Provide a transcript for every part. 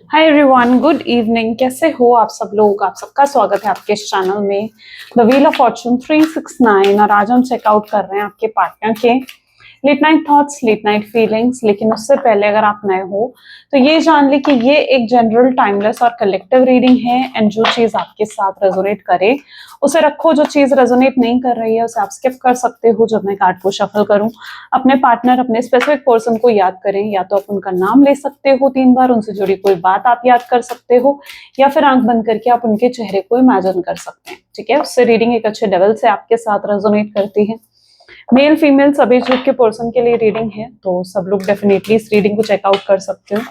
Hi everyone, good evening. कैसे हो आप सब लोग? आप सबका स्वागत है आपके इस चैनल में द व्हील ऑफ फॉर्चून 369। और आज हम चेकआउट कर रहे हैं आपके पार्टनर के late night thoughts, late night feelings. लेकिन उससे पहले अगर आप नए हो तो ये जान ले कि ये एक जनरल, टाइमलेस और कलेक्टिव रीडिंग है। एंड जो चीज आपके साथ रेजोनेट करे उसे रखो, जो चीज रेजोनेट नहीं कर रही है उसे आप स्किप कर सकते हो। जब मैं कार्ड को शफल करूं, अपने पार्टनर, अपने स्पेसिफिक पर्सन को याद करें। या तो आप उनका नाम ले सकते हो 3 बार, उनसे जुड़ी कोई बात आप याद कर सकते हो, या फिर आंख बंद करके आप उनके चेहरे को इमेजिन कर सकते हैं। ठीक है, उससे रीडिंग एक अच्छे लेवल से आपके साथ रेजोनेट करती है। मेल फीमेल सभी एज ग्रुप के पर्सन के लिए रीडिंग है, तो सब लोग डेफिनेटली इस रीडिंग को चेकआउट कर सकते हो।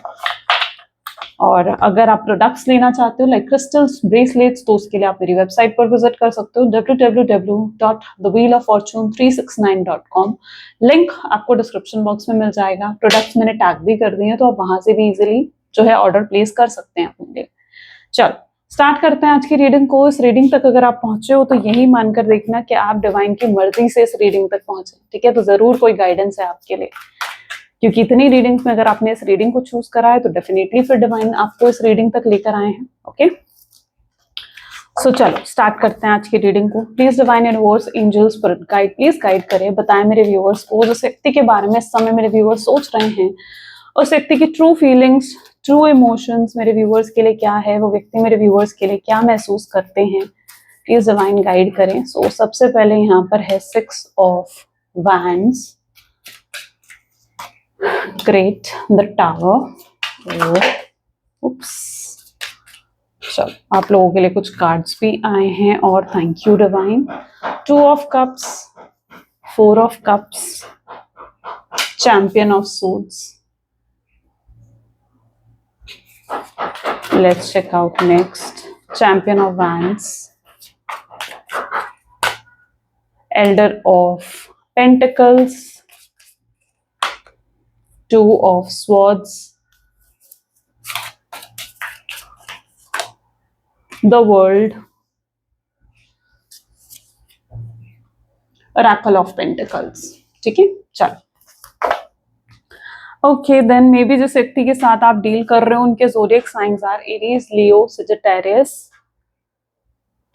और अगर आप प्रोडक्ट्स लेना चाहते हो लाइक क्रिस्टल्स, ब्रेसलेट्स, तो उसके लिए आप मेरी वेबसाइट पर विजिट कर सकते हो www.thewheeloffortune369.com। लिंक आपको डिस्क्रिप्शन बॉक्स में मिल जाएगा। प्रोडक्ट्स मैंने टैग भी कर दिए हैं, तो आप वहां से भी इजीली जो है ऑर्डर प्लेस कर सकते हैं अपने लिए। चलो स्टार्ट करते हैं आज की रीडिंग को। इस रीडिंग तक अगर आप पहुंचे हो तो यही मानकर देखना कि आप डिवाइन की मर्जी से इस रीडिंग तक पहुंचे। ठीक है, तो जरूर कोई गाइडेंस है आपके लिए, क्योंकि इतनी रीडिंग्स में अगर आपने इस रीडिंग को चूज करा है तो डेफिनेटली फिर डिवाइन आपको इस रीडिंग तक लेकर आए हैं। ओके, सो चलो स्टार्ट करते हैं आज की रीडिंग को। Please divine universe, angels, spirit guide, please guide करें, बताएं मेरे व्यूअर्स को जिस व्यक्ति के बारे में इस समय मेरे व्यूअर्स सोच रहे हैं, उस व्यक्ति की ट्रू फीलिंग्स, ट्रू इमोशंस मेरे व्यूअर्स के लिए क्या है, वो व्यक्ति मेरे व्यूअर्स के लिए क्या महसूस करते हैं। प्लीज डिवाइन गाइड करें। सो सबसे पहले यहाँ पर है 6 of wands, great, the tower. Oops, चलो आप लोगों के लिए कुछ कार्ड्स भी आए हैं और thank you divine. 2 of cups, 4 of cups, champion of suits. Let's check out next. Champion of wands, elder of pentacles, 2 of swords, the world, oracle of pentacles। ठीक है, चलो ओके देन मे बी जिस व्यक्ति के साथ आप deal कर रहे हो उनके zodiac signs are Aries, Leo, Sagittarius,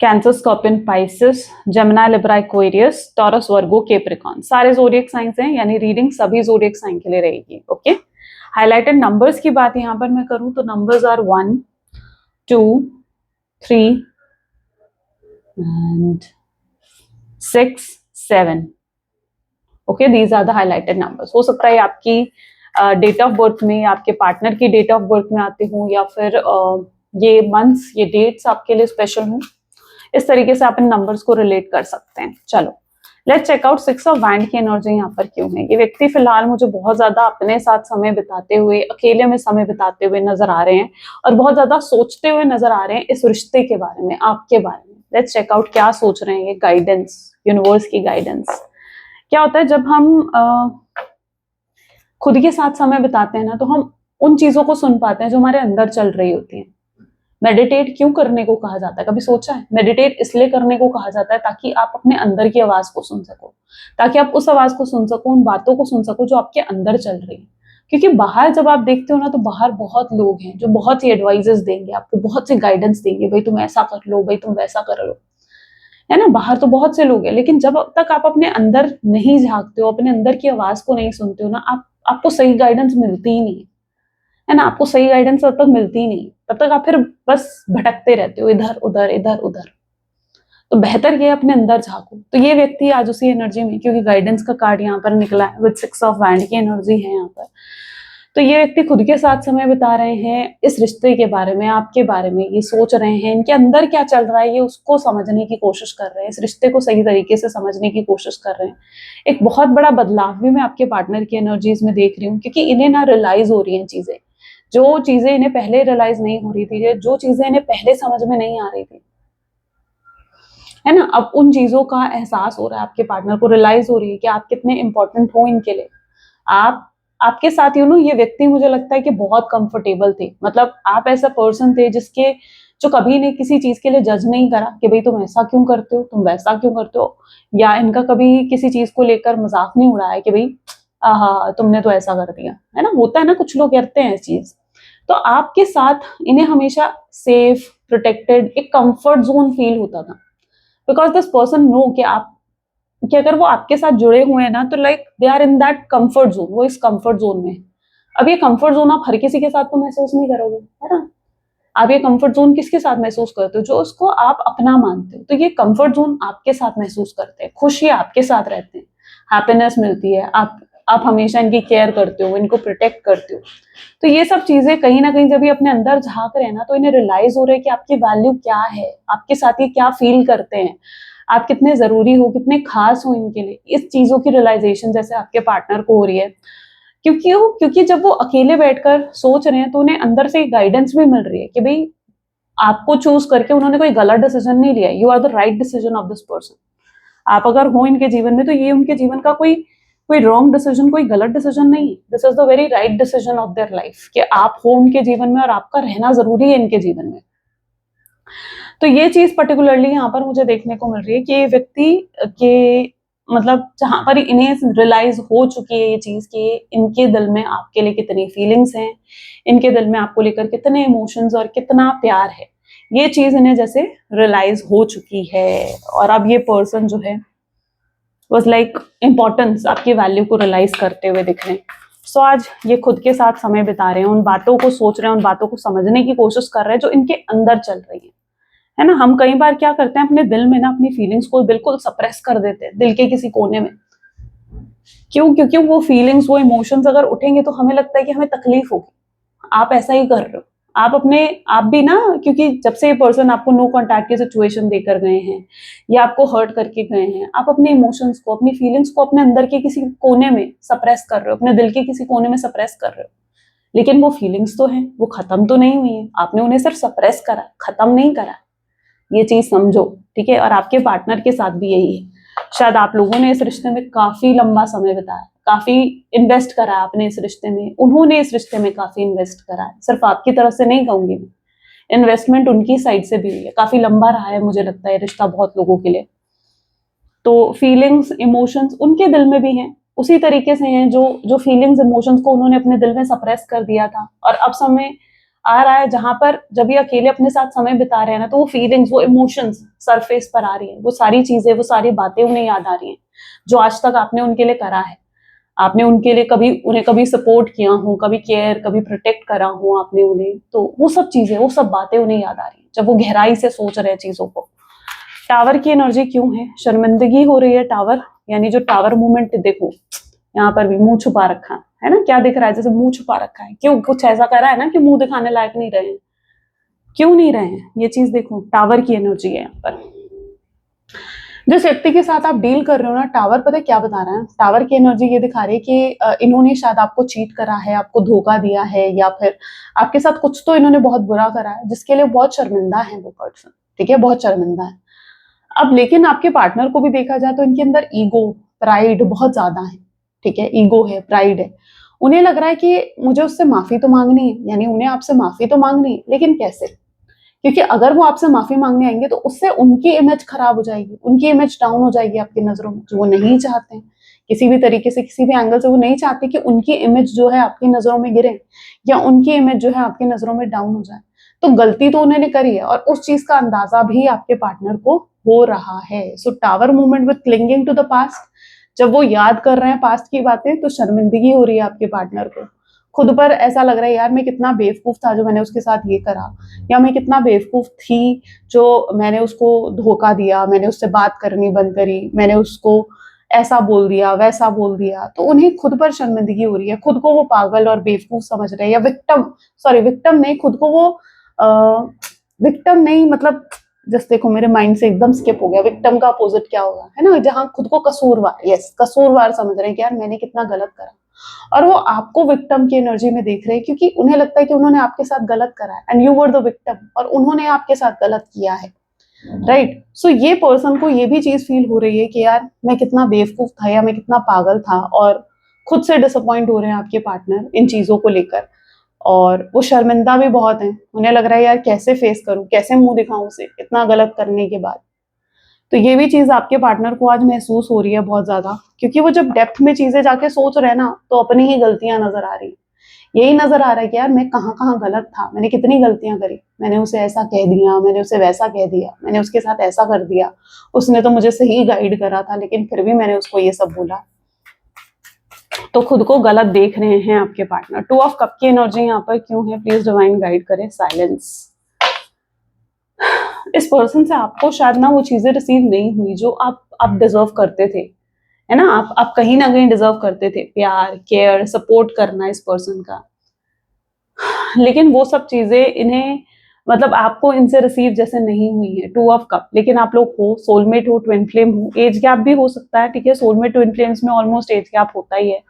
Cancer, Scorpion, Pisces, Gemini, Libra, Aquarius, Taurus, Virgo, Capricorn. सारे ज़ोडिएक साइंस हैं, यानी रीडिंग सभी ज़ोडिएक साइन के लिए रहेगी। ओके, हाईलाइटेड नंबर्स की बात यहां पर मैं करूं तो numbers are 1, 2, 3 and 6, 7। Okay, these are the highlighted numbers. हो सकता है आपकी डेट ऑफ बर्थ में, आपके पार्टनर की डेट ऑफ बर्थ में आते हों, या फिर ये मंथ्स, ये डेट्स आपके लिए स्पेशल हों। इस तरीके से आप इन नंबर्स को रिलेट कर सकते हैं। चलो let's check out 6 of wand की एनर्जी यहाँ पर क्यों है। ये व्यक्ति फिलहाल मुझे बहुत ज्यादा अपने साथ समय बिताते हुए, अकेले में समय बिताते हुए नजर आ रहे हैं, और बहुत ज्यादा सोचते हुए नजर आ रहे हैं इस रिश्ते के बारे में, आपके बारे में। लेट्स चेक आउट क्या सोच रहे हैं ये गाइडेंस, यूनिवर्स की गाइडेंस। क्या होता है जब हम खुद के साथ समय बिताते हैं ना, तो हम उन चीजों को सुन पाते हैं जो हमारे अंदर चल रही होती हैं। मेडिटेट क्यों करने को कहा जाता है, कभी सोचा है? मेडिटेट इसलिए करने को कहा जाता है ताकि आप अपने अंदर की आवाज को सुन सको, ताकि आप उस आवाज को सुन सको, उन बातों को सुन सको जो आपके अंदर चल रही है। क्योंकि बाहर जब आप देखते हो ना, तो बाहर बहुत लोग हैं जो बहुत सी एडवाइजेस देंगे आपको, बहुत सी गाइडेंस देंगे, भाई तुम ऐसा कर लो, भाई तुम वैसा कर लो, है ना। बाहर तो बहुत से लोग हैं, लेकिन जब तक आप अपने अंदर नहीं झांकते हो, अपने अंदर की आवाज को नहीं सुनते हो ना, आपको सही गाइडेंस मिलती ही नहीं है ना। आपको सही गाइडेंस तब तक मिलती ही नहीं, तब तक आप फिर बस भटकते रहते हो इधर उधर इधर उधर। तो बेहतर ये अपने अंदर झांको। तो ये व्यक्ति आज उसी एनर्जी में, क्योंकि गाइडेंस का कार्ड यहाँ पर निकला है विद 6 ऑफ वैंड की एनर्जी है यहाँ पर, तो ये व्यक्ति खुद के साथ समय बिता रहे हैं, इस रिश्ते के बारे में, आपके बारे में ये सोच रहे हैं, इनके अंदर क्या चल रहा है ये उसको समझने की कोशिश कर रहे हैं, इस रिश्ते को सही तरीके से समझने की कोशिश कर रहे हैं। एक बहुत बड़ा बदलाव भी मैं आपके पार्टनर की एनर्जीज में देख रही हूँ, क्योंकि इन्हें ना रियलाइज हो रही हैं चीजें, जो चीजें इन्हें पहले रियलाइज नहीं हो रही थी, जो चीजें इन्हें पहले समझ में नहीं आ रही थी, है ना, अब उन चीजों का एहसास हो रहा है आपके पार्टनर को, रियलाइज हो रही है कि आप कितने इंपॉर्टेंट हो इनके लिए। आपके साथ ये व्यक्ति मुझे लगता है कि बहुत कंफर्टेबल थे। मतलब आप ऐसा पर्सन थे जिसके जो कभी ने किसी चीज के लिए जज नहीं करा कि भाई तुम ऐसा क्यों करते हो, तुम वैसा क्यों करते हो, या इनका कभी किसी चीज को लेकर मजाक नहीं उड़ाया कि भाई आहा तुमने तो ऐसा कर दिया, है ना। होता है ना, कुछ लोग करते हैं इस चीज, तो आपके साथ इन्हें हमेशा सेफ, प्रोटेक्टेड, एक कंफर्ट जोन फील होता था, बिकॉज दिस पर्सन नो कि अगर वो आपके साथ जुड़े हुए हैं ना, तो like they are in that comfort zone, वो इस कंफर्ट जोन में। अब ये कंफर्ट जोन आप हर किसी के साथ तो महसूस नहीं करोगे, है ना। आप ये कंफर्ट जोन किसके साथ महसूस करते हो? जो उसको आप अपना मानते हो। तो ये कंफर्ट जोन आपके साथ महसूस करते हैं, खुशी आपके साथ रहते हैं, हैप्पीनेस मिलती है, आप हमेशा इनकी केयर करते हो, इनको प्रोटेक्ट करते हो। तो ये सब चीजें कहीं ना कहीं जब ये अपने अंदर झांक रहे हैं ना, तो इन्हें रियलाइज हो रहा है कि आपकी वैल्यू क्या है, आपके साथ ये क्या फील करते हैं, आप कितने जरूरी हो, कितने खास हो इनके लिए। इस चीजों की रियलाइजेशन जैसे आपके पार्टनर को हो रही है, क्योंकि जब वो अकेले बैठकर सोच रहे हैं, तो उन्हें अंदर से गाइडेंस भी मिल रही है कि भाई आपको चूज करके उन्होंने कोई गलत डिसीजन नहीं लिया, you are the right decision of this person. आप अगर हो इनके जीवन में, तो ये उनके जीवन का कोई कोई रॉन्ग डिसीजन, कोई गलत डिसीजन नहीं है। This is the very right decision of their life, कि आप हो उनके जीवन में और आपका रहना जरूरी है इनके जीवन में। तो ये चीज पर्टिकुलरली यहाँ पर मुझे देखने को मिल रही है कि ये व्यक्ति के मतलब जहां पर इन्हें रियलाइज हो चुकी है ये चीज कि इनके दिल में आपके लिए कितनी फीलिंग्स हैं, इनके दिल में आपको लेकर कितने इमोशंस और कितना प्यार है, ये चीज इन्हें जैसे रियलाइज हो चुकी है। और अब ये पर्सन जो है वाज लाइक इम्पोर्टेंस, आपकी वैल्यू को रियलाइज करते हुए दिख रहे हैं। सो आज ये खुद के साथ समय बिता रहे हैं, उन बातों को सोच रहे हैं, उन बातों को समझने की कोशिश कर रहे हैं जो इनके अंदर चल रही है ना। हम कई बार क्या करते हैं, अपने दिल में ना अपनी फीलिंग्स को बिल्कुल सप्रेस कर देते हैं दिल के किसी कोने में। क्यों? क्योंकि वो फीलिंग्स, वो इमोशंस अगर उठेंगे तो हमें लगता है कि हमें तकलीफ होगी। आप ऐसा ही कर रहे हो, आप भी ना, क्योंकि जब से ये पर्सन आपको नो कॉन्टैक्ट की सिचुएशन देकर गए हैं या आपको हर्ट करके गए हैं, आप अपने इमोशंस को, अपनी फीलिंग्स को अपने अंदर के किसी कोने में सप्रेस कर रहे हो, अपने दिल के किसी कोने में सप्रेस कर रहे हो। लेकिन वो फीलिंग्स तो हैं, वो खत्म तो नहीं हुई है, आपने उन्हें सिर्फ सप्रेस करा, खत्म नहीं करा। ये चीज समझो, ठीक है। और आपके पार्टनर के साथ भी यही है। शायद आप लोगों ने इस रिश्ते में काफी लंबा समय बिताया, काफी इन्वेस्ट करा आपने इस रिश्ते में, उन्होंने इस रिश्ते में काफी इन्वेस्ट करा है। सिर्फ आपकी तरफ से नहीं कहूंगी मैं, इन्वेस्टमेंट उनकी साइड से भी हुई है। काफी लंबा रहा है, मुझे लगता है रिश्ता बहुत लोगों के लिए। तो फीलिंग्स, इमोशंस उनके दिल में भी हैं, उसी तरीके से हैं जो जो फीलिंग्स, इमोशंस को उन्होंने अपने दिल में सप्रेस कर दिया था। और अब समय आ रहा है जहां पर जब ये अकेले अपने साथ समय बिता रहे हैं ना, तो वो फीलिंग्स, वो इमोशंस सरफेस पर आ रही है, वो सारी चीजें, वो सारी बातें उन्हें याद आ रही हैं जो आज तक आपने उनके लिए करा है। आपने उनके लिए उन्हें कभी सपोर्ट किया हो, कभी केयर, कभी प्रोटेक्ट करा हो आपने उन्हें, तो वो सब चीजें, वो सब बातें उन्हें याद आ रही है जब वो गहराई से सोच रहे हैं चीजों को। टावर की एनर्जी क्यों है? शर्मिंदगी हो रही है टावर, यानी जो टावर मूवमेंट देखो, यहाँ पर भी मुंह छुपा रखा है ना, क्या दिख रहा है? जैसे मुंह छुपा रखा है। क्यों? कुछ ऐसा करा है ना कि मुंह दिखाने लायक नहीं रहे हैं। क्यों नहीं रहे हैं? ये चीज देखो, टावर की एनर्जी है यहाँ पर। जिस व्यक्ति के साथ आप डील कर रहे हो ना, टावर पता है क्या बता रहा है? टावर की एनर्जी ये दिखा रही है कि इन्होंने शायद आपको चीट करा है, आपको धोखा दिया है, या फिर आपके साथ कुछ तो इन्होंने बहुत बुरा करा है जिसके लिए बहुत शर्मिंदा है वो पर्सन, ठीक है, बहुत शर्मिंदा है। अब लेकिन आपके पार्टनर को भी देखा जाए तो इनके अंदर ईगो, प्राइड बहुत ज्यादा है, ठीक है, ईगो है, प्राइड है। उन्हें लग रहा है कि मुझे उससे माफी तो मांगनी है, यानी उन्हें आपसे माफी तो मांगनी है, लेकिन कैसे? क्योंकि अगर वो आपसे माफी मांगने आएंगे तो उससे उनकी इमेज खराब हो जाएगी, उनकी इमेज डाउन हो जाएगी आपकी नजरों में, जो वो नहीं चाहते हैं। किसी भी तरीके से, किसी भी एंगल से वो नहीं चाहते कि उनकी इमेज जो है आपकी नजरों में गिरे, या उनकी इमेज जो है आपकी नजरों में डाउन हो जाए। तो गलती तो उन्होंने करी है, और उस चीज का अंदाजा भी आपके पार्टनर को हो रहा है। So tower movement with clinging to the past, जब वो याद कर रहे हैं पास्ट की बातें, तो शर्मिंदगी हो रही है आपके पार्टनर को। खुद पर ऐसा लग रहा है, यार मैं कितना बेवकूफ था जो मैंने उसके साथ ये करा, या मैं कितना बेवकूफ थी जो मैंने उसको धोखा दिया, मैंने उससे बात करनी बंद करी, मैंने उसको ऐसा बोल दिया, वैसा बोल दिया। तो उन्हें खुद पर शर्मिंदगी हो रही है, खुद को वो पागल और बेवकूफ समझ रहे हैं, या विक्टिम नहीं, खुद को वो विक्टिम नहीं, मतलब जस्ट देखो मेरे माइंड से एकदम स्किप हो गया, विक्टिम का अपोजिट क्या होगा, है ना, जहां खुद को कसूरवार, यस, कसूरवार समझ रहे हैं कि यार मैंने कितना गलत करा। और वो आपको विक्टिम की एनर्जी में देख रहे हैं, क्योंकि उन्हें लगता है कि उन्होंने आपके साथ गलत करा है, and you were the victim, और उन्होंने आपके साथ गलत किया है, राइट। सो ये पर्सन को ये भी चीज फील हो रही है कि यार मैं कितना बेवकूफ था, या मैं कितना पागल था, और खुद से डिसअपॉइंट हो रहे हैं आपके पार्टनर इन चीजों को लेकर। और वो शर्मिंदा भी बहुत हैं, उन्हें लग रहा है यार कैसे फेस करूं, कैसे मुंह दिखाऊं उसे इतना गलत करने के बाद। तो ये भी चीज आपके पार्टनर को आज महसूस हो रही है बहुत ज्यादा, क्योंकि वो जब डेप्थ में चीजें जाके सोच रहे हैं ना, तो अपनी ही गलतियां नजर आ रही, यही नजर आ रहा है कि यार मैं कहाँ कहाँ गलत था, मैंने कितनी गलतियां करी, मैंने उसे ऐसा कह दिया, मैंने उसे वैसा कह दिया, मैंने उसके साथ ऐसा कर दिया, उसने तो मुझे सही गाइड करा था लेकिन फिर भी मैंने उसको ये सब बोला। तो खुद को गलत देख रहे हैं आपके पार्टनर। 2 ऑफ कप की एनर्जी यहाँ पर क्यों है, प्लीज डिवाइन गाइड करें। साइलेंस। इस पर्सन से आपको शायद ना वो चीजें रिसीव नहीं हुई जो आप डिजर्व करते थे, है ना। आप कहीं ना कहीं डिजर्व करते थे प्यार, केयर, सपोर्ट करना इस पर्सन का, लेकिन वो सब चीजें इन्हें मतलब आपको इनसे रिसीव जैसे नहीं हुई है। 2 ऑफ कप। लेकिन आप लोग हो, सोलमेट हो, ट्विन फ्लेम हो, एज गैप भी हो सकता है, ठीक है। सोलमेट ट्विन फ्लेम्स में ऑलमोस्ट एज गैप होता ही है,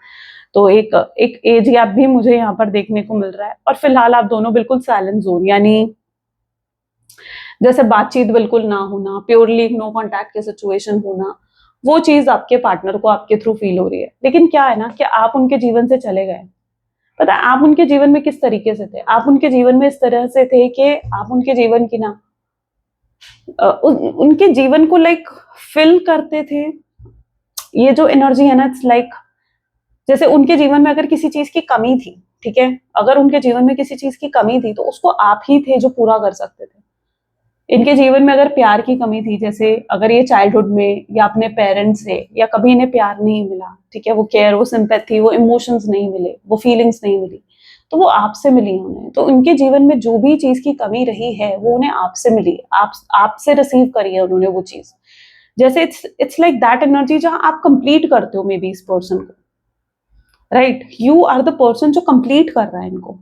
तो एक एक एज गैप भी मुझे यहाँ पर देखने को मिल रहा है। और फिलहाल आप दोनों बिल्कुल साइलेंट जोन, यानी जैसे बातचीत बिल्कुल ना होना, प्योरली नो कॉन्टैक्ट के सिचुएशन होना, वो चीज आपके पार्टनर को आपके थ्रू फील हो रही है। लेकिन क्या है ना कि आप उनके जीवन से चले गए। पता है आप उनके जीवन में किस तरीके से थे, आप उनके जीवन में इस तरह से थे कि आप उनके जीवन की ना उनके जीवन को लाइक फिल करते थे। ये जो एनर्जी है ना, इट्स लाइक जैसे उनके जीवन में अगर किसी चीज की कमी थी, ठीक है, अगर उनके जीवन में किसी चीज की कमी थी तो उसको आप ही थे जो पूरा कर सकते थे। इनके जीवन में अगर प्यार की कमी थी, जैसे अगर ये चाइल्डहुड में या अपने पेरेंट्स से या कभी इन्हें प्यार नहीं मिला, ठीक है, वो केयर, वो सिंपैथी, वो इमोशंस नहीं मिले, वो फीलिंग्स नहीं मिली, तो वो आपसे मिली उन्हें। तो उनके जीवन में जो भी चीज की कमी रही है वो उन्हें आपसे मिली, आपसे रिसीव करी है उन्होंने वो चीज। जैसे इट्स लाइक दैट एनर्जी जहां आप कंप्लीट करते हो मे बी इस पर्सन को, right. You are the person जो कंप्लीट कर रहा है इनको।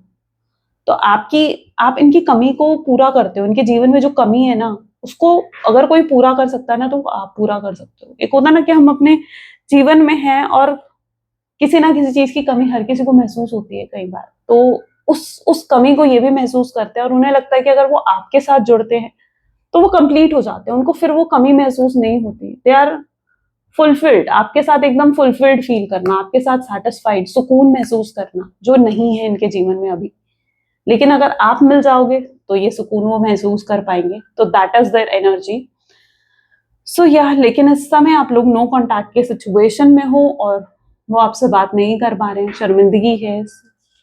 तो आप इनकी कमी को पूरा करते हो। इनके जीवन में जो कमी है ना, उसको अगर कोई पूरा कर सकता है ना तो आप पूरा कर सकते हो। एक होता ना कि हम अपने जीवन में हैं और किसी ना किसी चीज की कमी हर किसी को महसूस होती है कई बार, तो उस कमी को ये भी महसूस करते हैं और उन्हें लगता है कि अगर वो आपके साथ जुड़ते हैं तो वो कंप्लीट हो जाते हैं, उनको फिर वो कमी महसूस नहीं होती। दे आर फुलफिल्ड, आपके साथ एकदम फुलफिल्ड फील करना, आपके साथ सेटिस्फाइड, सुकून महसूस करना, जो नहीं है इनके जीवन में अभी। लेकिन अगर आप मिल जाओगे तो ये सुकून वो महसूस कर पाएंगे। तो दैट इज देयर एनर्जी। सो या लेकिन इस समय आप लोग नो कॉन्टैक्ट के सिचुएशन में हो और वो आपसे बात नहीं कर पा रहे हैं, शर्मिंदगी है।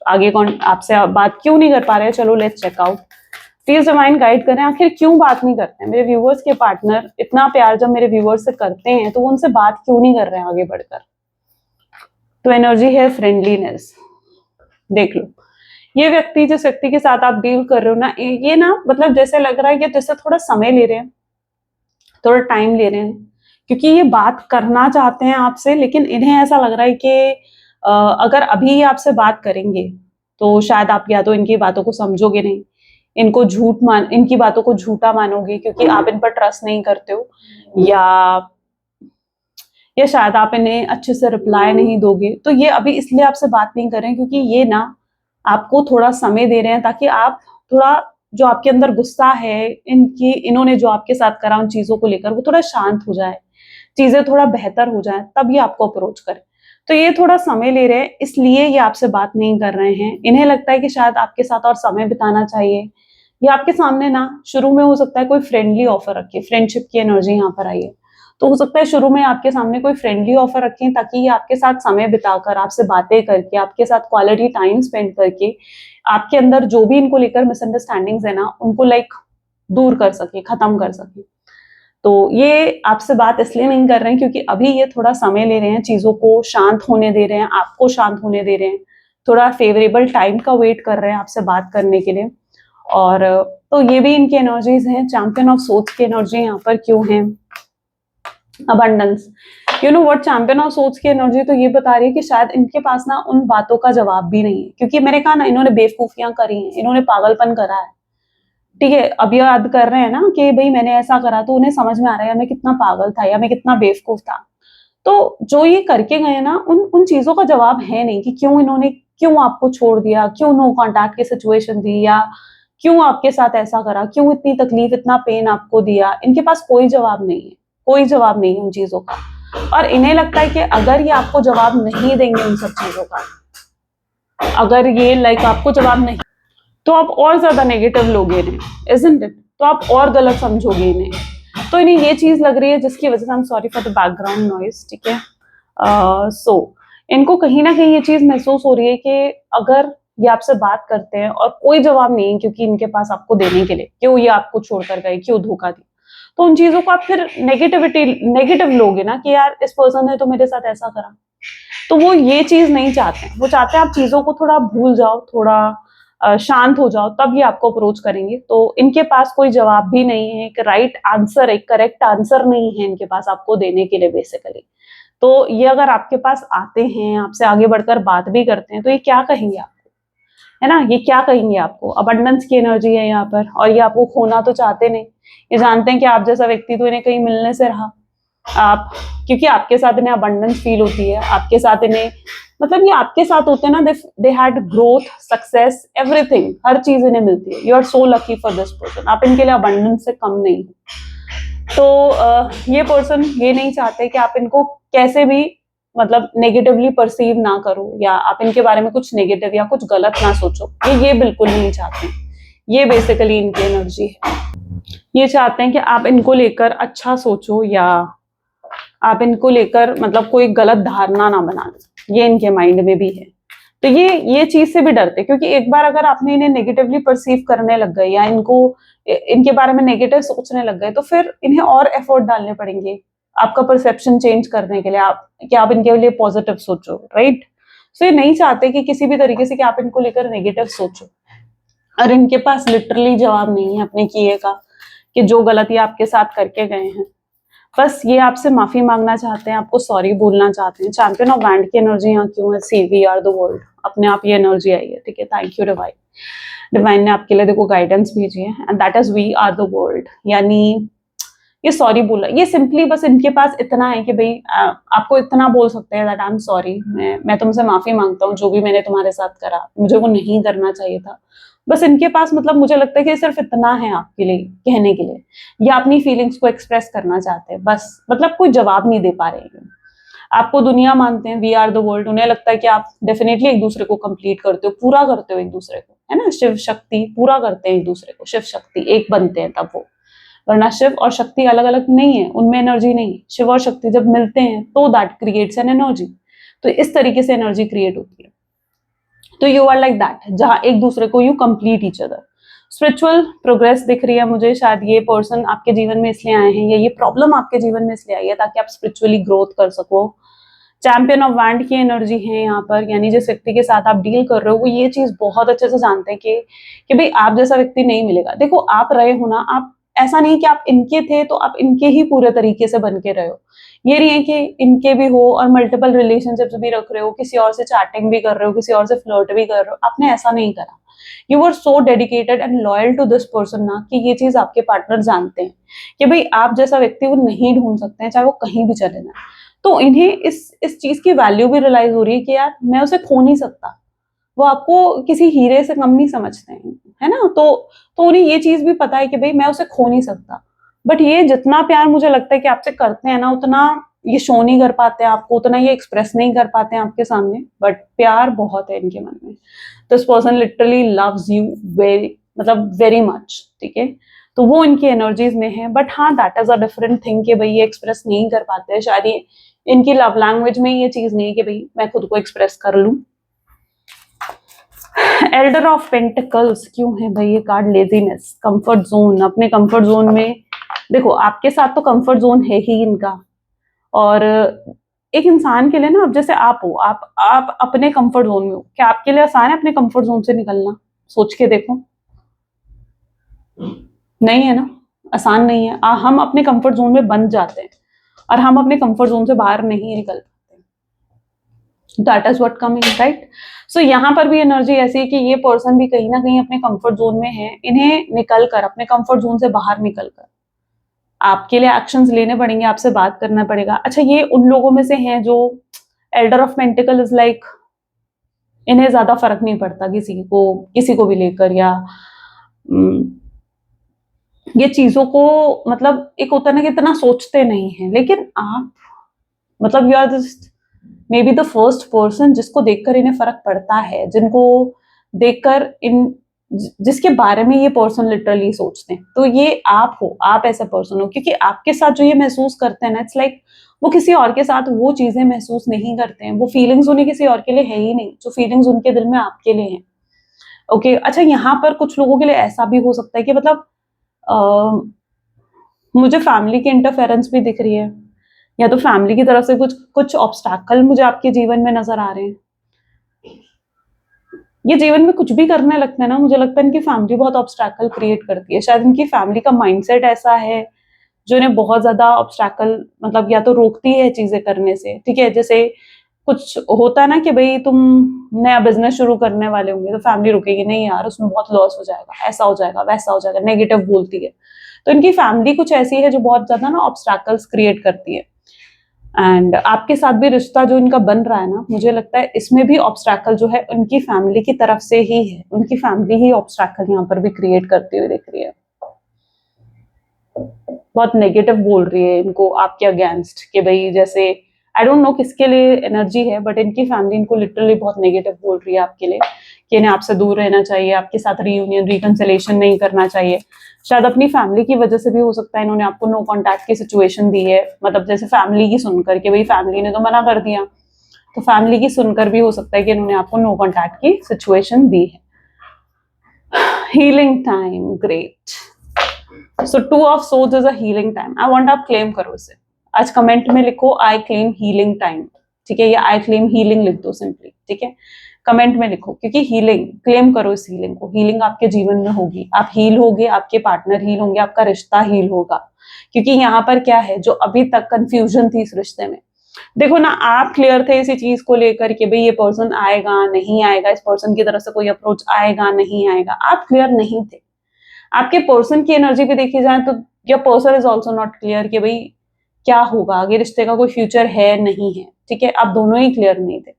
आगे कौन आपसे बात क्यों नहीं कर पा रहे हैं, चलो let's check out. Please divine guide करें, आखिर क्यों बात नहीं करते हैं मेरे व्यूवर्स के पार्टनर। इतना प्यार जब मेरे व्यूवर्स से करते हैं तो वो उनसे बात क्यों नहीं कर रहे हैं आगे बढ़कर। तो एनर्जी है फ्रेंडलीनेस। देख लो, ये व्यक्ति जिस व्यक्ति के साथ आप डील कर रहे हो ना, ये ना मतलब जैसे लग रहा है कि जैसे थोड़ा समय ले रहे हैं, थोड़ा टाइम ले रहे हैं, क्योंकि ये बात करना चाहते हैं आपसे, लेकिन इन्हें ऐसा लग रहा है कि अगर अभी ये आपसे बात करेंगे तो शायद आप या तो इनकी बातों को समझोगे नहीं, इनकी बातों को झूठा मानोगे क्योंकि आप इन पर ट्रस्ट नहीं करते हो, या शायद आप इन्हें अच्छे से रिप्लाई नहीं दोगे। तो ये अभी इसलिए आपसे बात नहीं कर रहे हैं क्योंकि ये ना आपको थोड़ा समय दे रहे हैं ताकि आप थोड़ा जो आपके अंदर गुस्सा है इन्होंने जो आपके साथ करा उन चीजों को लेकर, वो थोड़ा शांत हो जाए, चीजें थोड़ा बेहतर हो जाए, तब ये आपको अप्रोच करें। तो ये थोड़ा समय ले रहे हैं, इसलिए ये आपसे बात नहीं कर रहे हैं। इन्हें लगता है कि शायद आपके साथ और समय बिताना चाहिए, या आपके सामने ना शुरू में हो सकता है कोई फ्रेंडली ऑफर रखे, फ्रेंडशिप की एनर्जी यहाँ पर आई है। तो हो सकता है शुरू में आपके सामने कोई फ्रेंडली ऑफर रखें ताकि ये आपके साथ समय बिताकर, आपसे बातें करके, आपके साथ क्वालिटी टाइम स्पेंड करके आपके अंदर जो भी इनको लेकर मिसअंडरस्टैंडिंग्स है ना, उनको लाइक दूर कर सके, खत्म कर सके। तो ये आपसे बात इसलिए नहीं कर रहे हैं क्योंकि अभी ये थोड़ा समय ले रहे हैं, चीजों को शांत होने दे रहे हैं, आपको शांत होने दे रहे हैं, थोड़ा फेवरेबल टाइम का वेट कर रहे हैं आपसे बात करने के लिए। और तो ये भी इनकी एनर्जीज हैं। चैंपियन ऑफ सोर्ड्स की एनर्जी यहाँ पर क्यों है, abundance. You know what, champion of swords की एनर्जी तो ये बता रही है कि शायद इनके पास ना उन बातों का जवाब भी नहीं है, क्योंकि मैंने कहा ना इन्होंने बेवकूफियां करी हैं, इन्होंने पागलपन करा है, ठीक है। अब ये याद कर रहे हैं ना कि भाई मैंने ऐसा करा, तो उन्हें समझ में आ रहा है मैं कितना पागल था या मैं कितना बेवकूफ था। तो जो ये करके गए ना, उन उन चीजों का जवाब है नहीं कि क्यों आपको छोड़ दिया, क्यों नो कॉन्टैक्ट की सिचुएशन दी, या क्यों आपके साथ ऐसा करा, क्यों इतनी तकलीफ, इतना पेन आपको दिया। इनके पास कोई जवाब नहीं है, कोई जवाब नहीं है उन चीजों का। और इन्हें लगता है कि अगर ये आपको जवाब नहीं देंगे उन सब चीजों का, अगर ये लाइक आपको जवाब नहीं, तो आप और ज्यादा नेगेटिव लोगे इन्हें, इजंट इट, तो आप और गलत समझोगे इन्हें। तो इन्हें ये चीज लग रही है जिसकी वजह से, I am sorry for the background noise, ठीक है। सो इनको कहीं ना कहीं ये चीज महसूस हो रही है कि अगर ये आपसे बात करते हैं और कोई जवाब नहीं है क्योंकि इनके पास आपको देने के लिए, क्यों ये आपको छोड़कर गए, क्यों धोखा दिया, तो उन चीजों को आप फिर नेगेटिव लोगे ना कि यार इस पर्सन ने तो मेरे साथ ऐसा करा। तो वो ये चीज नहीं चाहते हैं, वो चाहते हैं आप चीजों को थोड़ा भूल जाओ, थोड़ा शांत हो जाओ, तब ये आपको अप्रोच करेंगे। तो इनके पास कोई जवाब भी नहीं है, एक राइट आंसर, एक करेक्ट आंसर नहीं है इनके पास आपको देने के लिए बेसिकली। तो ये अगर आपके पास आते हैं, आपसे आगे बढ़कर बात भी करते हैं, तो ये क्या कहेंगे आपको, है ना, ये क्या कहेंगे आपको? अबंडेंस की एनर्जी है यहाँ पर, और ये आपको खोना तो चाहते नहीं। ये जानते हैं कि आप जैसा व्यक्ति तो इन्हें कहीं मिलने से रहा, आप, क्योंकि आपके साथ इन्हें अबंडेंस फील होती है, आपके साथ इन्हें, मतलब ये आपके साथ होते हैं ना, they had growth, success, everything, हर चीज इन्हें मिलती है। You are so lucky for this person, आप इनके लिए अबंडेंस से कम नहीं हो। तो ये पर्सन ये नहीं चाहते कि आप इनको कैसे भी मतलब नेगेटिवली परसीव ना करो, या आप इनके बारे में कुछ नेगेटिव या कुछ गलत ना सोचो, ये बिल्कुल नहीं चाहते। ये बेसिकली इनकी एनर्जी है। ये चाहते हैं कि आप इनको लेकर अच्छा सोचो, या आप इनको लेकर मतलब कोई गलत धारणा ना बना लो, ये इनके माइंड में भी है। तो ये चीज से भी डरते, क्योंकि एक बार अगर आपने इन्हें नेगेटिवली परसीव करने लग गए, या इनके बारे में नेगेटिव सोचने लग गए, तो फिर इन्हें और एफर्ट डालने पड़ेंगे आपका परसेप्शन चेंज करने के लिए, आप इनके लिए पॉजिटिव सोचो, राइट। सो ये नहीं चाहते कि किसी भी तरीके से कि आप इनको लेकर नेगेटिव सोचो, और इनके पास लिटरली जवाब नहीं है अपने किए का, कि जो गलती आपके साथ करके गए हैं, बस ये आपसे माफी मांगना चाहते हैं, आपको सॉरी बोलना चाहते हैं। चैंपियन ऑफ बैंड की एनर्जी यहाँ क्यों है? सी वी आर द वर्ल्ड, अपने आप ये एनर्जी आई है, ठीक है। थैंक यू डिवाइन, डिवाइन ने आपके लिए देखो गाइडेंस भेजी है, and that is we are the world. यानी ये सॉरी बोला, ये सिंपली बस इनके पास इतना है कि भाई आपको इतना बोल सकते हैं दैट आई एम सॉरी, मैं तुमसे माफी मांगता हूँ, जो भी मैंने तुम्हारे साथ करा, मुझे वो नहीं करना चाहिए था। बस इनके पास मतलब मुझे लगता है कि सिर्फ इतना है आपके लिए कहने के लिए, या अपनी फीलिंग्स को एक्सप्रेस करना चाहते हैं, बस मतलब कोई जवाब नहीं दे पा रहे हैं। आपको दुनिया मानते हैं, वी आर द वर्ल्ड, उन्हें लगता है कि आप डेफिनेटली एक दूसरे को कंप्लीट करते हो, पूरा करते हो एक दूसरे को, है ना। शिव शक्ति पूरा करते हैं एक दूसरे को, शिव शक्ति एक बनते हैं तब वो, वरना शिव और शक्ति अलग अलग नहीं है, उनमें एनर्जी नहीं है। शिव और शक्ति जब मिलते हैं तो दैट क्रिएट्स एन एनर्जी, तो इस तरीके से एनर्जी क्रिएट होती है। तो यू आर लाइक दैट, जहां एक दूसरे को you complete each other. Spiritual progress दिख रही है मुझे, शायद ये पर्सन आपके जीवन में इसलिए आए हैं, या ये प्रॉब्लम आपके जीवन में इसलिए आई है ताकि आप स्पिरिचुअली ग्रोथ कर सको। चैंपियन ऑफ वैंड की एनर्जी है यहाँ पर, यानी जिस व्यक्ति के साथ आप डील कर रहे हो वो ये चीज बहुत अच्छे से जानते हैं कि भाई आप जैसा व्यक्ति नहीं मिलेगा। देखो आप रहे हो ना, आप ऐसा नहीं कि आप इनके थे तो आप इनके ही पूरे तरीके से बन के रहे हो, ये नहीं है कि इनके भी हो और मल्टीपल रिलेशनशिप्स भी रख रहे हो, किसी और से चैटिंग भी कर रहे हो, किसी और से फ्लर्ट भी कर रहे हो, आपने ऐसा नहीं करा। You are so dedicated and loyal to this person ना, कि ये चीज आपके पार्टनर जानते हैं कि भाई आप जैसा व्यक्ति वो नहीं ढूंढ सकते हैं, चाहे वो कहीं भी चले जाए। तो इन्हें इस चीज की वैल्यू भी रियलाइज हो रही है कि यार मैं उसे खो नहीं सकता, वो आपको किसी हीरे से कम नहीं समझते हैं, है ना। तो उन्हें ये चीज भी पता है कि भाई मैं उसे खो नहीं सकता। बट ये जितना प्यार मुझे लगता है कि आपसे करते हैं ना, उतना ये शो नहीं कर पाते हैं आपको, उतना ये एक्सप्रेस नहीं कर पाते हैं आपके सामने, बट प्यार बहुत है इनके मन में। This person literally loves you very, मतलब वेरी मच, ठीक है। तो वो इनकी एनर्जीज में है, बट हाँ that is a different thing कि भाई ये एक्सप्रेस नहीं कर पाते हैं, शायद ये इनकी लव लैंग्वेज में ये चीज नहीं है कि भाई मैं खुद को एक्सप्रेस कर लूं। एल्डर ऑफ पेंटिकल्स क्यों है भाई ये कार्ड? लेजीनेस, कंफर्ट जोन, अपने कंफर्ट जोन में, देखो आपके साथ तो कंफर्ट जोन है ही इनका, और एक इंसान के लिए ना, अब जैसे आप हो, आप अपने कंफर्ट जोन में हो, क्या आपके लिए आसान है अपने कंफर्ट जोन से निकलना? सोच के देखो, नहीं है ना, आसान नहीं है। हम अपने कंफर्ट जोन में बंध जाते हैं और हम अपने कंफर्ट जोन से बाहर नहीं निकल पाते। That is what coming, right. So यहाँ पर भी एनर्जी ऐसी है कि ये पर्सन भी कहीं ना कहीं अपने कंफर्ट जोन में है, इन्हें निकलकर, अपने कंफर्ट जोन से बाहर निकलकर आपके लिए एक्शंस लेने पड़ेंगे, आपसे बात करना पड़ेगा। अच्छा, ये उन लोगों में से हैं जो Elder of pentacle is like, इन्हें ज्यादा फर्क नहीं पड़ता किसी को भी लेकर, या ये चीजों को मतलब एक होता ना कि इतना सोचते नहीं है। लेकिन आप मतलब you are just maybe the first person जिसको देखकर इन्हें फर्क पड़ता है, जिनको देखकर जिसके बारे में ये पर्सन लिटरली सोचते हैं। तो ये आप हो, आप ऐसा पर्सन हो, क्योंकि आपके साथ जो ये महसूस करते हैं ना, इट्स लाइक वो किसी और के साथ वो चीजें महसूस नहीं करते हैं, वो फीलिंग्स उन्हें किसी और के लिए है ही नहीं, जो फीलिंग्स उनके दिल में आपके लिए हैं। ओके अच्छा, यहाँ पर कुछ लोगों के लिए ऐसा भी हो सकता है कि मतलब मुझे फैमिली की इंटरफेरेंस भी दिख रही है, या तो फैमिली की तरफ से कुछ कुछ ऑब्स्टैकल मुझे आपके जीवन में नजर आ रहे हैं। ये जीवन में कुछ भी करने लगते हैं ना, मुझे लगता है इनकी फैमिली बहुत ऑब्स्टैकल क्रिएट करती है। शायद इनकी फैमिली का माइंडसेट ऐसा है जो इन्हें बहुत ज्यादा ऑब्स्टैकल मतलब या तो रोकती है चीजें करने से। ठीक है, जैसे कुछ होता है ना कि भाई तुम नया बिजनेस शुरू करने वाले होंगे तो फैमिली रुकेगी नहीं, यार उसमें बहुत लॉस हो जाएगा, ऐसा हो जाएगा, वैसा हो जाएगा, नेगेटिव बोलती है। तो इनकी फैमिली कुछ ऐसी है जो बहुत ज्यादा ना ऑब्स्टैकल्स क्रिएट करती है। एंड आपके साथ भी रिश्ता जो इनका बन रहा है ना, मुझे लगता है इसमें भी ऑब्स्टैकल जो है उनकी फैमिली की तरफ से ही है। उनकी फैमिली ही ऑब्स्टैकल यहाँ पर भी क्रिएट करती हुई दिख रही है। बहुत नेगेटिव बोल रही है इनको आपके अगेंस्ट कि भाई जैसे आई डोंट नो किसके लिए एनर्जी है, बट इनकी फैमिली इनको लिटरली बहुत नेगेटिव बोल रही है आपके लिए कि इन्हें आपसे दूर रहना चाहिए, आपके साथ रीयूनियन रिकंसिलेशन नहीं करना चाहिए। शायद अपनी फैमिली की वजह से भी हो सकता है इन्होंने आपको नो कॉन्टैक्ट की सिचुएशन दी है, मतलब जैसे फैमिली की सुनकर के भाई फैमिली ने तो मना कर दिया, तो फैमिली की सुनकर भी हो सकता है कि इन्होंने आपको नो कॉन्टैक्ट की सिचुएशन दी है। Healing time, great. So 2 of swords is a healing time. I want आप क्लेम करो इसे। आज कमेंट में लिखो आई क्लेम हीलिंग टाइम, ठीक है, या आई क्लेम हीलिंग लिख दो सिंपली, ठीक है, कमेंट में लिखो, क्योंकि हीलिंग क्लेम करो इस हीलिंग को। हीलिंग आपके जीवन में होगी, आप हील होगे, आपके पार्टनर हील होंगे, आपका रिश्ता हील होगा। क्योंकि यहाँ पर क्या है, जो अभी तक कंफ्यूजन थी इस रिश्ते में, देखो ना, आप क्लियर थे इसी चीज को लेकर के भाई ये पर्सन आएगा नहीं आएगा, इस पर्सन की तरफ से कोई अप्रोच आएगा नहीं आएगा, आप क्लियर नहीं थे। आपके पर्सन की एनर्जी भी देखी जाए तो your person is also not clear कि भाई क्या होगा आगे, रिश्ते का कोई फ्यूचर है नहीं है, ठीक है, आप दोनों ही क्लियर नहीं थे।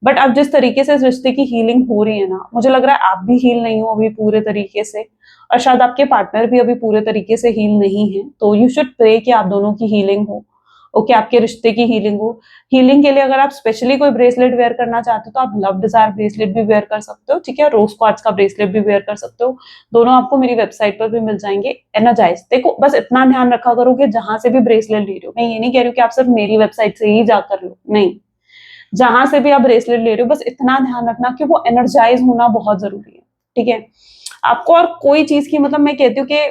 बट अब जिस तरीके से इस रिश्ते की हीलिंग हो रही है ना, मुझे लग रहा है आप भी हील नहीं हो अभी पूरे तरीके से, और शायद आपके पार्टनर भी अभी पूरे तरीके से हील नहीं है। तो यू शुड प्रे कि आप दोनों की हीलिंग हो, ओके, आपके रिश्ते की हीलिंग हो। हीलिंग के लिए अगर आप स्पेशली कोई ब्रेसलेट वेयर करना चाहते हो तो आप लव डिजायर ब्रेसलेट भी वेयर कर सकते हो, ठीक है, रोज क्वार्ट्ज का ब्रेसलेट भी वेयर कर सकते हो। दोनों आपको मेरी वेबसाइट पर भी मिल जाएंगे। एनर्जाइज, देखो बस इतना ध्यान रखा करो कि जहां से भी ब्रेसलेट ले रहे हो, मैं ये नहीं कह रही हूँ कि आप सिर्फ मेरी वेबसाइट से ही जाकर लो, नहीं, जहां से भी आप ब्रेसलेट ले रहे हो बस इतना ध्यान रखना कि वो एनर्जाइज होना बहुत जरूरी है, ठीक है। आपको और कोई चीज की मतलब मैं कहती हूँ कि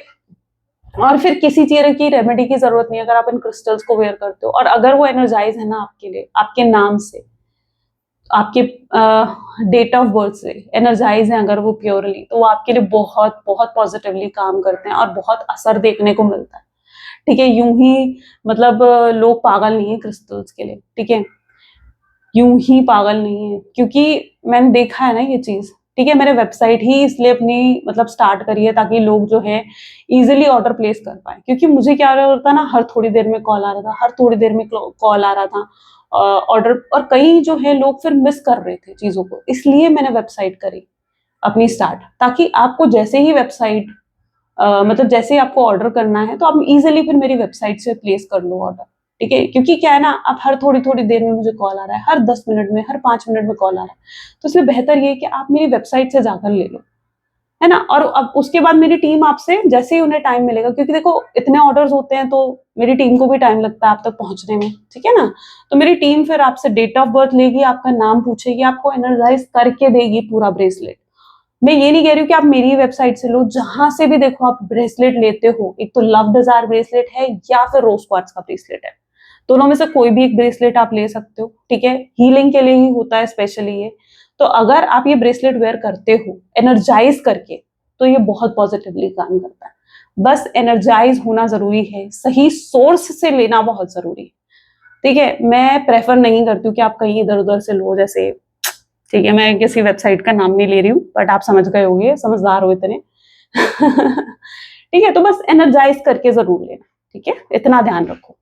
और फिर किसी चीज की रेमेडी की जरूरत नहीं है अगर आप इन क्रिस्टल्स को वेयर करते हो, और अगर वो एनर्जाइज है ना आपके लिए, आपके नाम से, आपके डेट ऑफ बर्थ से एनर्जाइज है अगर वो प्योरली, तो वो आपके लिए बहुत बहुत पॉजिटिवली काम करते हैं और बहुत असर देखने को मिलता है, ठीक है। यूं ही मतलब लोग पागल नहीं है क्रिस्टल्स के लिए, ठीक है, यूं ही पागल नहीं है, क्योंकि मैंने देखा है ना ये चीज, ठीक है। मैंने वेबसाइट ही इसलिए अपनी मतलब स्टार्ट करी है ताकि लोग जो है इजीली ऑर्डर प्लेस कर पाए, क्योंकि मुझे क्या हो रहा था ना, हर थोड़ी देर में कॉल आ रहा था, हर थोड़ी देर में कॉल आ रहा था ऑर्डर, और कई जो है लोग फिर मिस कर रहे थे चीजों को, इसलिए मैंने वेबसाइट करी अपनी स्टार्ट, ताकि आपको जैसे ही वेबसाइट मतलब जैसे ही आपको ऑर्डर करना है तो आप इजीली फिर मेरी वेबसाइट से प्लेस कर लो ऑर्डर, ठीक है। क्योंकि क्या है ना, अब हर थोड़ी थोड़ी देर में मुझे कॉल आ रहा है, हर 10 मिनट में, हर 5 मिनट में कॉल आ रहा है, तो इसलिए बेहतर ये है कि आप मेरी वेबसाइट से जाकर ले लो, है ना। और अब उसके बाद मेरी टीम आपसे जैसे ही उन्हें टाइम मिलेगा, क्योंकि देखो इतने ऑर्डर्स होते हैं तो मेरी टीम को भी टाइम लगता है आप तक पहुंचने में, ठीक है ना। तो मेरी टीम फिर आपसे डेट ऑफ बर्थ लेगी, आपका नाम पूछेगी, आपको एनर्जाइज करके देगी पूरा ब्रेसलेट। मैं ये नहीं कह रही हूँ कि आप मेरी वेबसाइट से लो, जहां से भी देखो आप ब्रेसलेट लेते हो, एक तो लव डिजायर ब्रेसलेट है या फिर रोज क्वार्ट्ज का ब्रेसलेट है, दोनों में से कोई भी एक ब्रेसलेट आप ले सकते हो, ठीक है। हीलिंग के लिए ही होता है स्पेशली ये। तो अगर आप ये ब्रेसलेट वेयर करते हो एनर्जाइज करके, तो ये बहुत पॉजिटिवली काम करता है। बस एनर्जाइज होना जरूरी है, सही सोर्स से लेना बहुत जरूरी है, ठीक है। मैं प्रेफर नहीं करती हूँ कि आप कहीं इधर उधर से लो, जैसे, ठीक है, मैं किसी वेबसाइट का नाम नहीं ले रही हूँ, बट आप समझ गए होंगे, समझदार हो इतने ठीक है, तो बस एनर्जाइज करके जरूर लेना, ठीक है, इतना ध्यान रखो।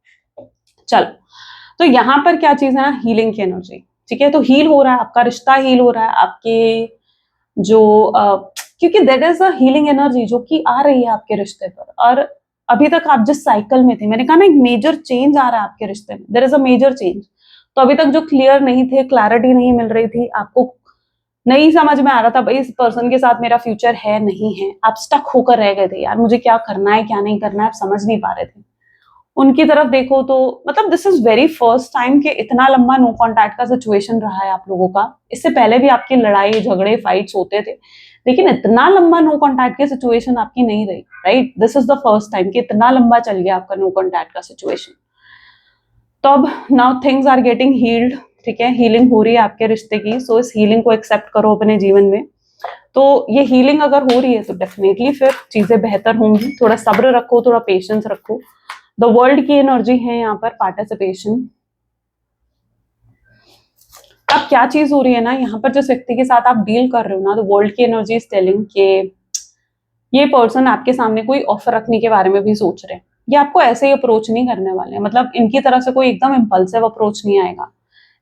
चलो, तो यहाँ पर क्या चीज है ना, हीलिंग की एनर्जी, ठीक है। तो हील हो रहा है, आपका रिश्ता हील हो रहा है, आपके जो क्योंकि there is a healing energy जो कि आ रही है आपके रिश्ते पर, और अभी तक आप जिस साइकिल में थे, मैंने कहा ना एक मेजर चेंज आ रहा है आपके रिश्ते में, there is a major change. तो अभी तक जो क्लियर नहीं थे, क्लैरिटी नहीं मिल रही थी आपको, नहीं समझ में आ रहा था भाई इस पर्सन के साथ मेरा फ्यूचर है नहीं है, आप स्टक होकर रह गए थे, यार मुझे क्या करना है क्या नहीं करना है, आप समझ नहीं पा रहे थे। उनकी तरफ देखो तो मतलब this is very first time कि इतना लंबा नो कॉन्टैक्ट का सिचुएशन रहा है आप लोगों का। इससे पहले भी आपकी लड़ाई झगड़े फाइट्स होते थे, लेकिन इतना लंबा नो कॉन्टैक्ट की सिचुएशन आपकी नहीं रही, right? This is the first time कि इतना लंबा चल गया आपका नो कॉन्टैक्ट का सिचुएशन। तो अब now things are getting healed, ठीक है, हीलिंग हो रही है आपके रिश्ते की। सो इस हीलिंग को एक्सेप्ट करो अपने जीवन में। तो ये हीलिंग अगर हो रही है तो डेफिनेटली फिर चीजें बेहतर होंगी। थोड़ा सब्र रखो, थोड़ा पेशेंस रखो। द वर्ल्ड की एनर्जी है यहाँ पर, पार्टिसिपेशन। अब क्या चीज हो रही है ना, यहाँ पर जिस व्यक्ति के साथ आप डील कर रहे हो ना, द वर्ल्ड की एनर्जी इज टेलिंग कि ये पर्सन आपके सामने कोई ऑफर रखने के बारे में भी सोच रहे हैं। ये आपको ऐसे ही अप्रोच नहीं करने वाले हैं, मतलब इनकी तरफ से कोई एकदम इम्पल्सिव अप्रोच नहीं आएगा।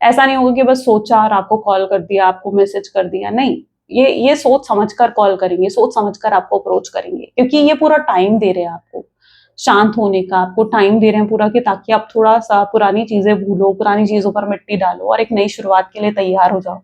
ऐसा नहीं होगा कि बस सोचा और आपको कॉल कर दिया, आपको मैसेज कर दिया, नहीं। ये सोच समझकर कॉल करेंगे, सोच समझकर आपको अप्रोच करेंगे, क्योंकि ये पूरा टाइम दे रहे हैं आपको शांत होने का, आपको टाइम दे रहे हैं पूरा, कि ताकि आप थोड़ा सा पुरानी चीजें भूलो, पुरानी चीजों पर मिट्टी डालो और एक नई शुरुआत के लिए तैयार हो जाओ।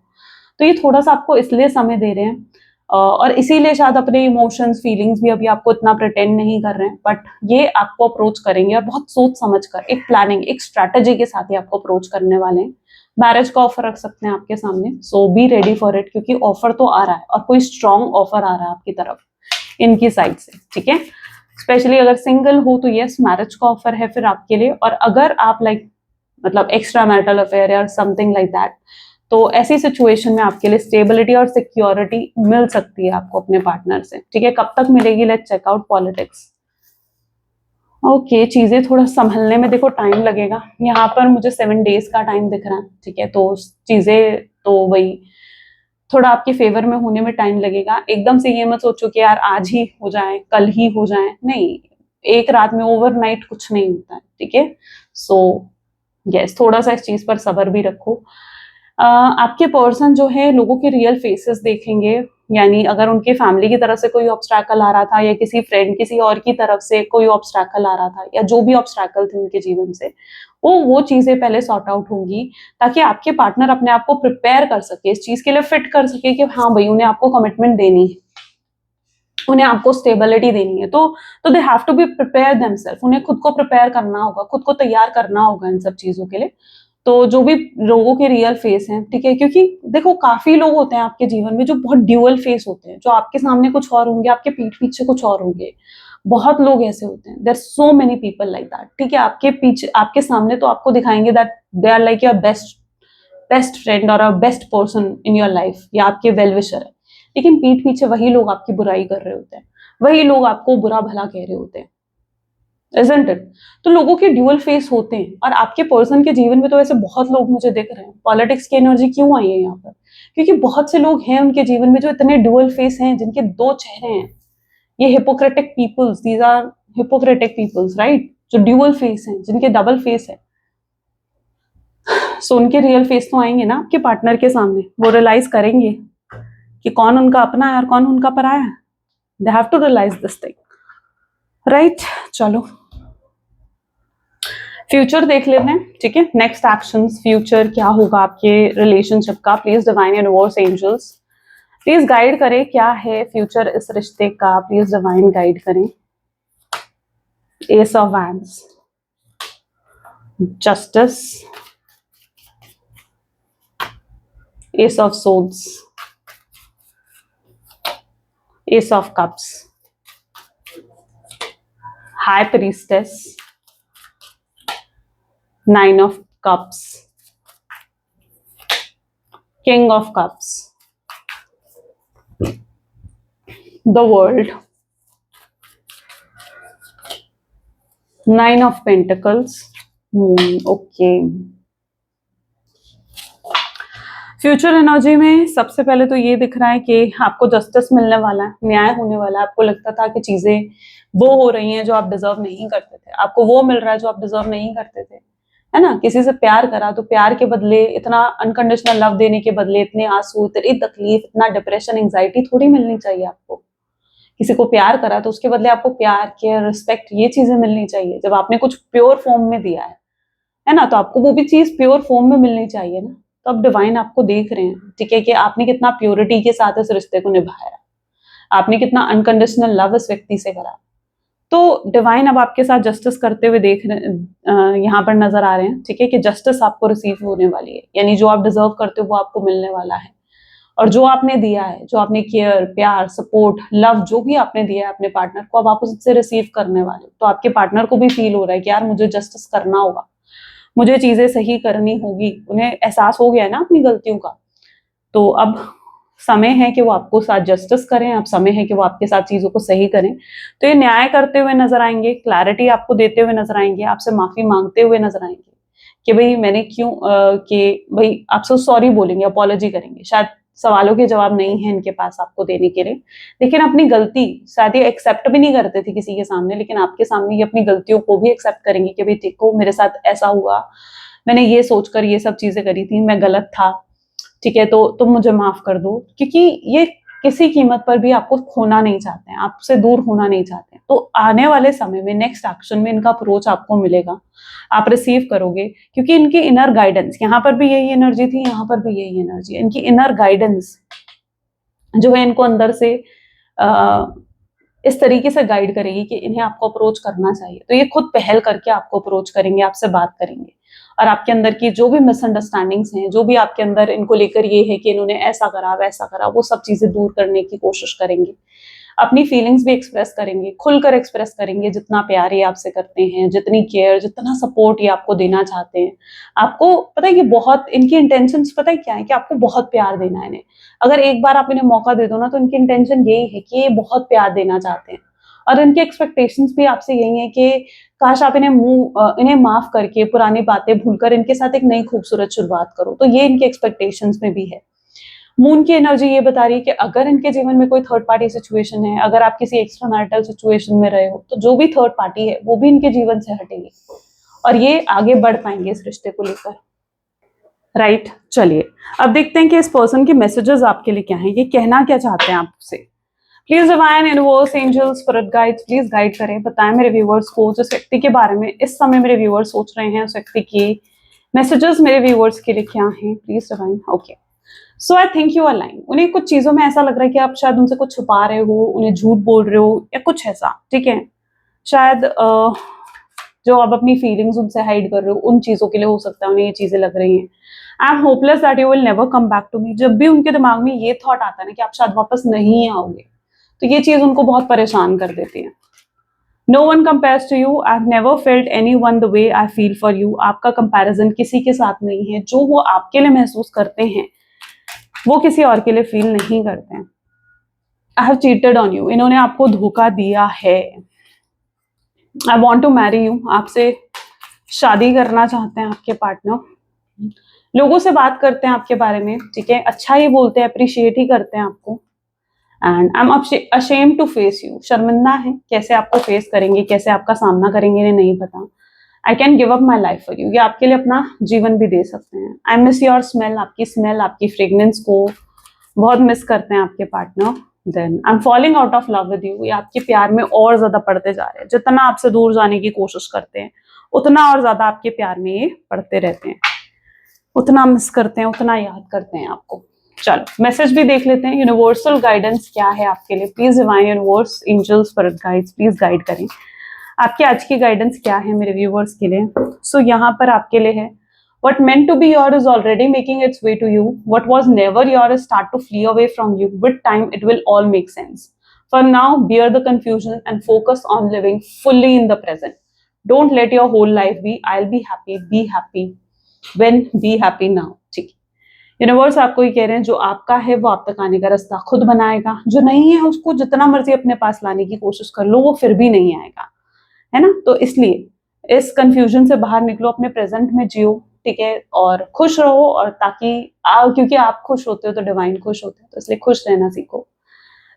तो ये थोड़ा सा आपको इसलिए समय दे रहे हैं, और इसीलिए शायद अपने इमोशंस, फीलिंग्स भी अभी आपको इतना प्रिटेंड नहीं कर रहे हैं, बट ये आपको अप्रोच करेंगे और बहुत सोच समझकर, एक प्लानिंग, एक स्ट्रैटेजी के साथ ही आपको अप्रोच करने वाले हैं। मैरिज का ऑफर रख सकते हैं आपके सामने, सो बी रेडी फॉर इट, क्योंकि ऑफर तो आ रहा है और कोई स्ट्रॉन्ग ऑफर आ रहा है आपकी तरफ, इनकी साइड से, ठीक है। स्पेशली अगर सिंगल हो तो यस, मैरिज का ऑफर है फिर आपके लिए। और अगर आप मतलब एक्स्ट्रा मैरिटल अफेयर या समथिंग लाइक दैट, तो ऐसी सिचुएशन में आपके लिए स्टेबिलिटी और सिक्योरिटी मिल सकती है आपको अपने पार्टनर से, ठीक है। कब तक मिलेगी, let's check out politics. Okay, चीजें थोड़ा संभलने में देखो टाइम लगेगा। यहाँ पर मुझे 7 डेज का टाइम दिख रहा है, ठीक है। तो चीजें तो वही थोड़ा आपके फेवर में होने में टाइम लगेगा। एकदम से ये मत सोचो कि यार आज ही हो जाए, कल ही हो जाए, नहीं। एक रात में ओवरनाइट कुछ नहीं होता है, ठीक है। सो यस, थोड़ा सा इस चीज पर सब्र भी रखो। आपके पर्सन जो है लोगों के रियल फेसेस देखेंगे, यानी अगर उनके फैमिली की तरफ से कोई ऑब्स्टैकल आ रहा था, या किसी फ्रेंड, किसी और की तरफ से कोई ऑब्स्टैकल आ रहा था, या जो भी ऑब्स्टैकल थे उनके जीवन से, वो चीजें पहले सॉर्ट आउट होंगी, ताकि आपके पार्टनर अपने आप को प्रिपेयर कर सके, इस चीज के लिए फिट कर सके कि हाँ भाई, उन्हें आपको कमिटमेंट देनी है, उन्हें आपको स्टेबिलिटी देनी है। तो they have to be prepare themselves, उन्हें खुद को प्रिपेयर करना होगा, खुद को तैयार करना होगा इन सब चीजों के लिए। तो जो भी लोगों के रियल फेस हैं, ठीक है, क्योंकि देखो काफी लोग होते हैं आपके जीवन में जो बहुत ड्यूअल फेस होते हैं, जो आपके सामने कुछ और होंगे, आपके पीठ पीछे कुछ और होंगे। बहुत लोग ऐसे होते हैं, there so many people like that, ठीक है। आपके पीछे, आपके सामने तो आपको दिखाएंगे that they are like your best best friend और a best person in your life, या आपके वेल विशर है, लेकिन पीठ पीछे वही लोग आपकी बुराई कर रहे होते हैं, वही लोग आपको बुरा भला कह रहे होते हैं, isn't it? तो लोगों के ड्यूअल फेस होते हैं, और आपके पर्सन के जीवन में तो ऐसे बहुत लोग मुझे दिख रहे हैं। पॉलिटिक्स की एनर्जी क्यों आई है यहाँ पर? क्योंकि बहुत से लोग हैं उनके जीवन में जो इतने ड्यूअल फेस हैं, जिनके दो चेहरे हैं। ये hypocritic peoples, these are hypocritic peoples, right, जो ड्यूअल फेस हैं, जिनके डबल फेस है। सो उनके रियल फेस तो आएंगे ना आपके पार्टनर के सामने, वो रियलाइज करेंगे कि कौन उनका अपना है और कौन उनका पराया है। They have to realise this thing, right. चलो फ्यूचर देख लेते हैं, ठीक है। नेक्स्ट एक्शंस, फ्यूचर क्या होगा आपके रिलेशनशिप का। Please divine universe, angels please guide करें, क्या है फ्यूचर इस रिश्ते का, प्लीज डिवाइन गाइड करें। Ace of wands, justice, ace of swords, ace of cups, high priestess, 9 of cups, king of cups, the world, 9 of pentacles, okay। Future energy में सबसे पहले तो ये दिख रहा है कि आपको जस्टिस मिलने वाला है, न्याय होने वाला है। आपको लगता था कि चीजें वो हो रही हैं जो आप डिजर्व नहीं करते थे, आपको वो मिल रहा है जो आप डिजर्व नहीं करते थे, है ना। किसी से प्यार करा तो प्यार के बदले, इतना अनकंडीशनल लव देने के बदले इतने आंसू, इतनी तकलीफ, इतना डिप्रेशन, एंजाइटी थोड़ी मिलनी चाहिए आपको। किसी को प्यार करा तो उसके बदले आपको प्यार, केयर, रिस्पेक्ट, ये चीजें मिलनी चाहिए। जब आपने कुछ प्योर फॉर्म में दिया है ना, तो आपको वो भी चीज प्योर फॉर्म में मिलनी चाहिए ना। तो अब डिवाइन आपको देख रहे हैं, ठीक है, कि आपने कितना प्योरिटी के साथ इस रिश्ते को निभाया, आपने कितना अनकंडीशनल लव इस व्यक्ति से करा। तो डिवाइन अब आपके साथ जस्टिस करते हुए देख रहे, यहाँ पर नजर आ रहे हैं, ठीक है, कि जस्टिस आपको रिसीव होने वाली है, यानी जो आप डिजर्व करते हो वो आपको मिलने वाला है। और जो आपने दिया है, जो आपने केयर, प्यार, सपोर्ट, लव जो भी आपने दिया है अपने पार्टनर को, अब आप उससे रिसीव करने वाले हो। तो आपके पार्टनर को भी फील हो रहा है कि यार मुझे जस्टिस करना होगा, मुझे चीजें सही करनी होगी। उन्हें एहसास हो गया है ना अपनी गलतियों का। तो अब समय है कि वो आपको साथ जस्टिस करें, अब समय है कि वो आपके साथ चीजों को सही करें। तो ये न्याय करते हुए नजर आएंगे, क्लैरिटी आपको देते हुए नजर आएंगे, आपसे माफी मांगते हुए नजर आएंगे कि भाई मैंने क्यों कि भाई आपसे सॉरी बोलेंगे, अपॉलॉजी करेंगे। शायद सवालों के जवाब नहीं है इनके पास आपको देने के लिए, लेकिन अपनी गलती शायद ये एक्सेप्ट भी नहीं करते थे किसी के सामने, लेकिन आपके सामने ये अपनी गलतियों को भी एक्सेप्ट करेंगे कि भाई देखो मेरे साथ ऐसा हुआ, मैंने ये सोचकर ये सब चीजें करी थी, मैं गलत था, ठीक है, तो तुम मुझे माफ कर दो। क्योंकि ये किसी कीमत पर भी आपको खोना नहीं चाहते हैं, आपसे दूर होना नहीं चाहते हैं। तो आने वाले समय में नेक्स्ट एक्शन में इनका अप्रोच आपको मिलेगा, आप रिसीव करोगे, क्योंकि इनकी इनर गाइडेंस, यहाँ पर भी यही एनर्जी थी, यहाँ पर भी यही एनर्जी, इनकी इनर गाइडेंस जो है इनको अंदर से इस तरीके से गाइड करेगी कि इन्हें आपको अप्रोच करना चाहिए। तो ये खुद पहल करके आपको अप्रोच करेंगे, आपसे बात करेंगे, और आपके अंदर की जो भी मिसअंडरस्टैंडिंग्स हैं, जो भी आपके अंदर इनको लेकर ये है कि इन्होंने ऐसा करा वैसा करा, वो सब चीजें दूर करने की कोशिश करेंगे। अपनी फीलिंग्स भी एक्सप्रेस करेंगे, खुलकर एक्सप्रेस करेंगे, जितना प्यार ये आपसे करते हैं, जितनी केयर, जितना सपोर्ट ये आपको देना चाहते हैं। आपको पता है कि बहुत इनकी इंटेंशंस पता है क्या है, कि आपको बहुत प्यार देना है इन्हें। अगर एक बार आप इन्हें मौका दे दो ना, तो इनकी इंटेंशन यही है कि ये बहुत प्यार देना चाहते हैं, और इनकी एक्सपेक्टेशंस भी आपसे यही है कि काश आप इन्हें माफ करके, पुरानी बातें भूलकर इनके साथ एक नई खूबसूरत शुरुआत करो। तो ये इनकी एक्सपेक्टेशंस में भी है। मून की एनर्जी ये बता रही है कि अगर इनके जीवन में कोई थर्ड पार्टी सिचुएशन है, अगर आप किसी एक्स्ट्रा मैरिटल सिचुएशन में रहे हो, तो जो भी थर्ड पार्टी है वो भी इनके जीवन से हटेगी, और ये आगे बढ़ पाएंगे इस रिश्ते को लेकर। राइट, चलिए अब देखते हैं कि इस पर्सन के मैसेजेस आपके लिए क्या हैं, ये कहना क्या चाहते हैं आपसे। Please divine, universe, angels, spirit guides, please guide करें, बताएं मेरे व्यूअर्स को जिस व्यक्ति के बारे में इस समय मेरे व्यूअर्स सोच रहे हैं, उस व्यक्ति की मैसेजेस मेरे व्यूअर्स के लिए क्या हैं। Please divine. Okay, so I think you are lying. उन्हें कुछ चीजों में ऐसा लग रहा है कि आप शायद उनसे कुछ छुपा रहे हो, उन्हें झूठ बोल रहे हो या कुछ ऐसा, ठीक है। शायद जो आप अपनी फीलिंग्स उनसे हाइड कर रहे हो, उन चीजों के लिए हो सकता है उन्हें ये चीजें लग रही हैं। I am hopeless that you will never come back to me. जब भी उनके दिमाग में ये थॉट आता है ना कि आप शायद वापस नहीं आओगे, तो ये चीज उनको बहुत परेशान कर देती है। No one compares to you, I have never felt any one the way I feel for you. आपका कंपैरिजन किसी के साथ नहीं है, जो वो आपके लिए महसूस करते हैं वो किसी और के लिए फील नहीं करते हैं। I have cheated on you, इन्होंने आपको धोखा दिया है। I want to marry you, आपसे शादी करना चाहते हैं आपके पार्टनर। लोगों से बात करते हैं आपके बारे में, ठीक है, अच्छा ही बोलते हैं, अप्रिशिएट ही करते हैं आपको। And I am ashamed to face you, शर्मिंदा है, कैसे आपको फेस करेंगे, कैसे आपका सामना करेंगे इन्हें नहीं पता। I can give up my life for you, ये आपके लिए अपना जीवन भी दे सकते हैं। आई मिस योर स्मेल, आपकी स्मेल, आपकी फ्रेग्रेंस को बहुत मिस करते हैं आपके partner. Then I am falling out of love with you, ये आपके प्यार में और ज्यादा पड़ते जा रहे हैं। जितना आपसे दूर जाने की कोशिश करते हैं, उतना और ज्यादा आपके प्यार में ये पड़ते रहते हैं, उतना मिस करते हैं, उतना याद करते हैं आपको। चलो मैसेज भी देख लेते हैं, यूनिवर्सल गाइडेंस क्या है आपके लिए। Please divine, universe, angels, spirit guides, please guide करें। आपकी आज की गाइडेंस क्या है मेरे व्यूवर्स के लिए। सो यहाँ पर आपके लिए है, what meant to be yours is already making its way to you, what was never yours start to flee away from you, with time it will all make sense. For now bear the confusion and focus on living fully in the present. Don't let your whole life be I'll be happy when, be happy now. ठीक, universe आपको ये कह रहे हैं जो आपका है वो आप तक आने का रास्ता खुद बनाएगा, जो नहीं है उसको जितना मर्जी अपने पास लाने की कोशिश कर लो वो फिर भी नहीं आएगा, है ना। तो इसलिए इस कंफ्यूजन से बाहर निकलो, अपने प्रेजेंट में जियो, ठीक है, और खुश रहो, और ताकि क्योंकि आप खुश होते हो तो डिवाइन खुश होते हैं, तो इसलिए खुश रहना सीखो।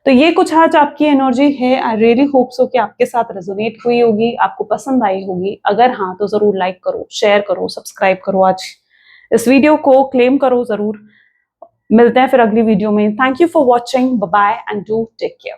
तो ये कुछ आज आपकी एनर्जी है। आई रियली होप सो कि आपके साथ रेजोनेट हुई होगी, आपको पसंद आई होगी। अगर हाँ तो जरूर लाइक करो, शेयर करो, सब्सक्राइब करो, आज इस वीडियो को क्लेम करो जरूर। मिलते हैं फिर अगली वीडियो में। Thank you for watching, bye bye and do take care.